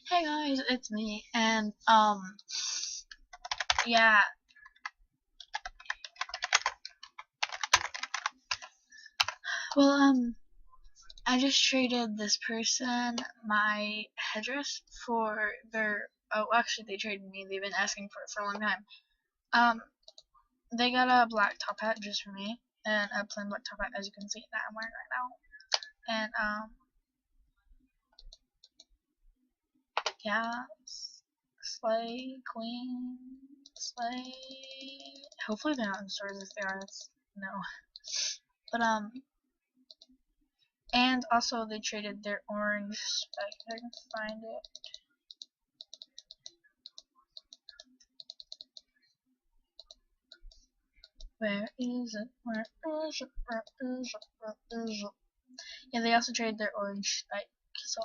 Hey guys, it's me, and yeah, well, I just traded this person my headdress for their. Oh, actually, they traded me. They've been asking for it for a long time. Um, they got a black top hat just for me, and a plain black top hat, as you can see that I'm wearing right now. And yeah, slay queen, slay. Hopefully they're not in stores. If they are, it's no. But And also they traded their orange spike. If I can find it. Where is it? Where is it? Where is it? Where is it? Yeah, they also traded their orange spike. So,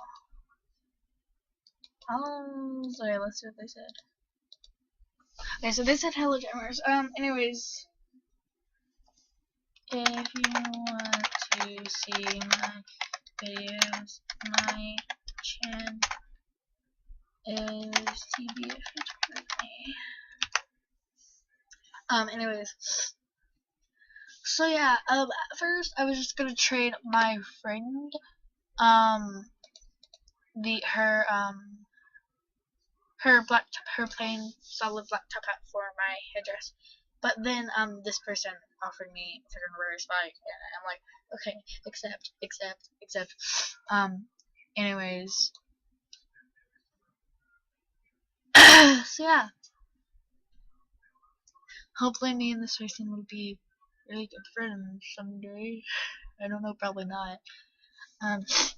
sorry, let's see what they said. Okay, so they said hello, Jammers. Anyways, if you want to see my videos, my channel is TBF. Anyways. So yeah, at first I was just gonna trade my friend, um, her plain solid black top hat for my headdress, but then this person offered me freaking rare spike, and I'm like, okay, accept. Anyways, so yeah, hopefully me and this person will be really good friends someday. I don't know, probably not.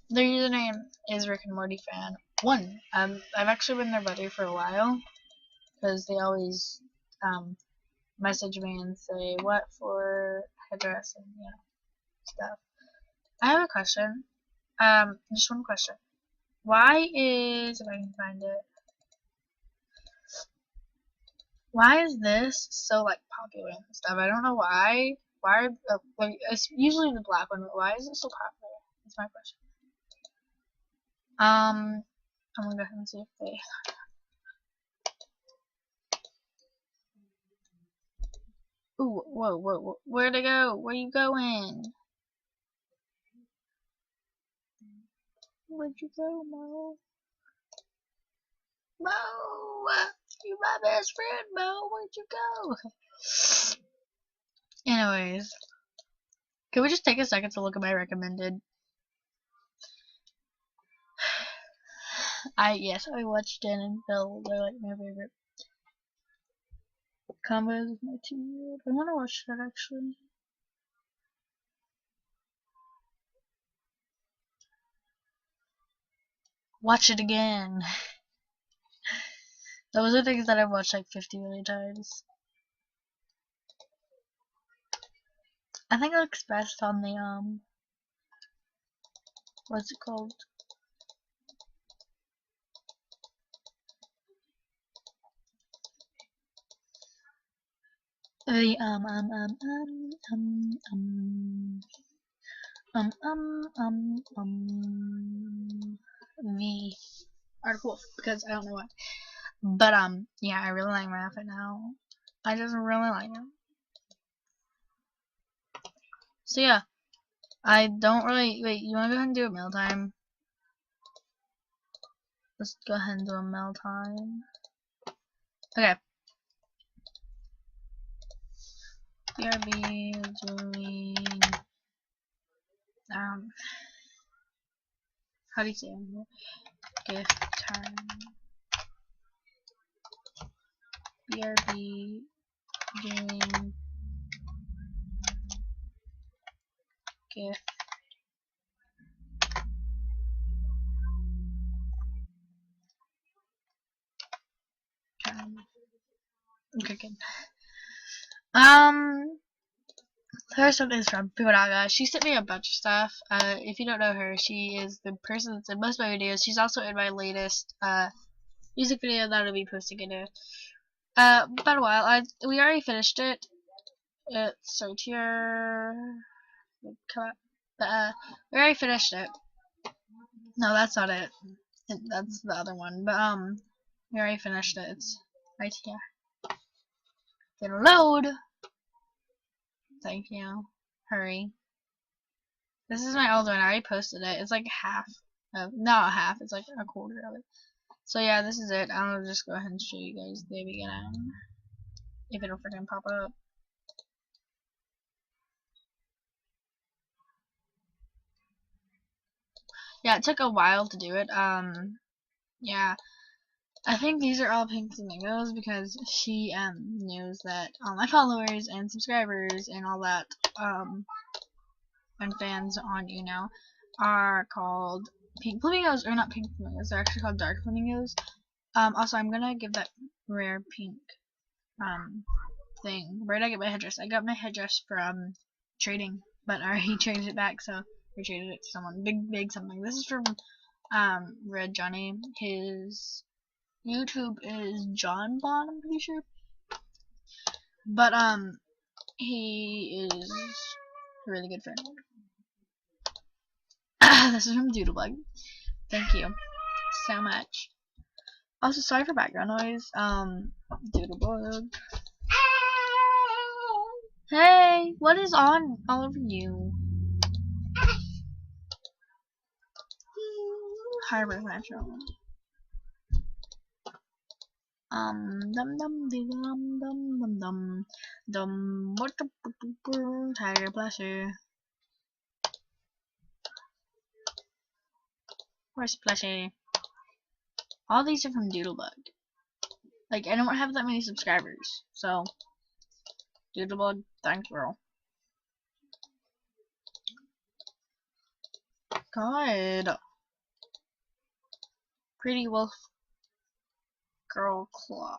Their username is Rick and Morty fan. One. I've actually been their buddy for a while because they always message me and say what for headdress and stuff. I have a question. Just one question. Why is, if I can find it, why is this so like popular and stuff? I don't know why. Why? Like it's usually the black one, but why is it so popular? That's my question. I'm gonna go ahead and see if they. Ooh, whoa. Where'd it go? Where you going? Where'd you go, Mo? Mo! You my best friend, Mo. Where'd you go? Anyways, can we just take a second to look at my recommended? Yes, I watched Dan and Bill. They're like my favorite combos with my 2-year-old. I want to watch that actually. Watch it again. Those are things that I've watched like 50 million times. I think it looks best on the what's it called? The the article because I don't know why. But yeah, I really like my outfit now. I just really like it. So yeah, I don't really wait. You wanna go ahead and do a mail time? Let's go ahead and do a mail time. Okay. BRB doing how do you say it? Gift time. BRB doing gift time. Okay, good. Here's something's from Puraga. She sent me a bunch of stuff. If you don't know her, she is the person that's in most of my videos. She's also in my latest music video that I'll be posting in about a while. We already finished it. It's right here. Come on. We already finished it. No, that's not it. That's the other one. But we already finished it. It's right here. Then load. Thank you. Hurry. This is my old one. I already posted it. It's like half of, not half. It's like a quarter of it. So yeah, this is it. I'll just go ahead and show you guys the beginning. If it'll freaking pop up. Yeah, it took a while to do it. Yeah. I think these are all pink flamingos because she knows that all my followers and subscribers and all that and fans on are called pink flamingos, or not pink flamingos, they're actually called dark flamingos. Also I'm gonna give that rare pink thing. Where did I get my headdress? I got my headdress from trading, but I already traded it back, so we traded it to someone. Big something. This is from Red Johnny. His YouTube is John Bond, I'm pretty sure. But he is a really good friend. This is from Doodlebug. Thank you so much. Also, sorry for background noise. Doodlebug. Hey, what is on all over you? Harbor Metro. Dum dum dum dum dum dum what the Tiger Plusher. Where's Plushy? All these are from Doodlebug. Like, I don't have that many subscribers, so Doodlebug, thanks, girl. God. Pretty Wolf Girl Claw.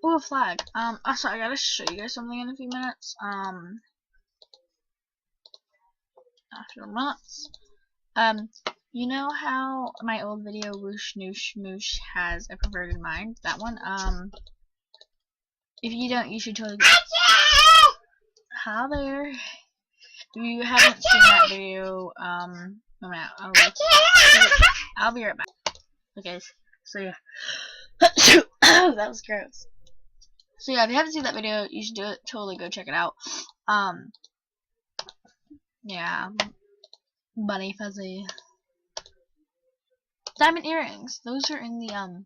Oh, a flag. Also, I gotta show you guys something in a few minutes. After months. You know how my old video Whoosh Noosh Moosh has a perverted mind? That one, if you don't, you should totally go. Hi there. If you haven't seen that video, I'll be right back. Okay, so yeah. That was gross. So yeah, if you haven't seen that video, you should totally go check it out. Yeah. Bunny Fuzzy. Diamond earrings. Those are in the,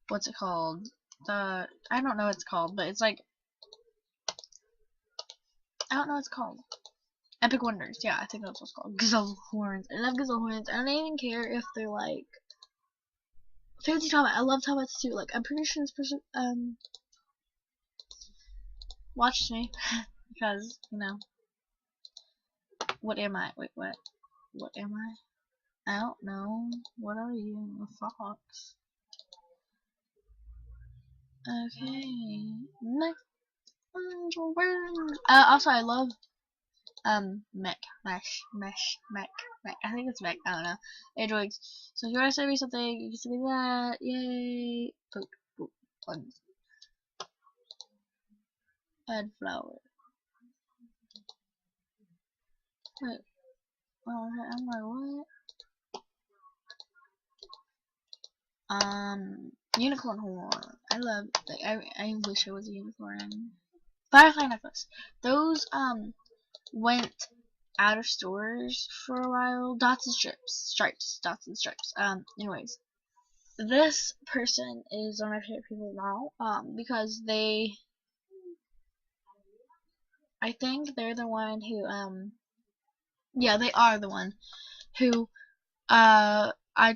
what's it called? I don't know what it's called, but it's like, I don't know what it's called. Epic Wonders. Yeah, I think that's what it's called. Gazelle horns. I love gazelle horns. I don't even care if they're like fancy Tomat. I love Tomats too. Like, I'm pretty sure this person watched me because, what am I? Wait, what? What am I? I don't know. What are you? A fox. Okay. Next. Also, I love mech. I think it's mech. I don't know. Androids. So if you want to send me something, you can send me that. Yay. Poop. Buttons. Add flower. Wait. Oh, I'm like, what? Unicorn horn. I love. Like, I wish I was a unicorn. Firefly necklace. Those went out of stores for a while. Dots and stripes. Dots and stripes. Anyways, this person is one of my favorite people now. Because I think they're the one who yeah, they are the one who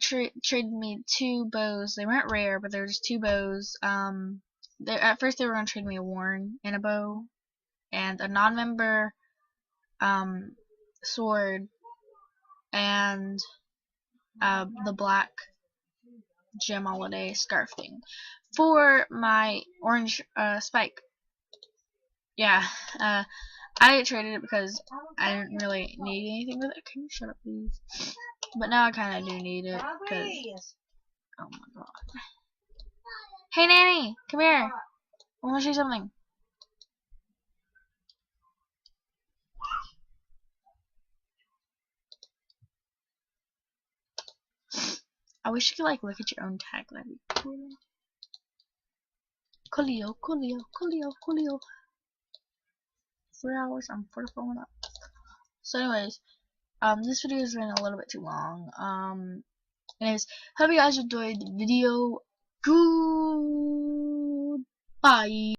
traded me 2 bows. They weren't rare, but they were just 2 bows. At first they were gonna trade me a Warren and a bow, and a non-member sword, and the black gem holiday scarf thing for my orange spike. Yeah, I traded it because I didn't really need anything with it. Can you shut up, please? But now I kind of do need it because, oh my god. Hey, Nanny, come here. I want to show you something. I wish you could like look at your own tag. That'd be cool. Coolio, coolio, coolio, coolio. 4 hours and 44 minutes. So anyways, this video has been a little bit too long. Anyways, hope you guys enjoyed the video. Goodbye.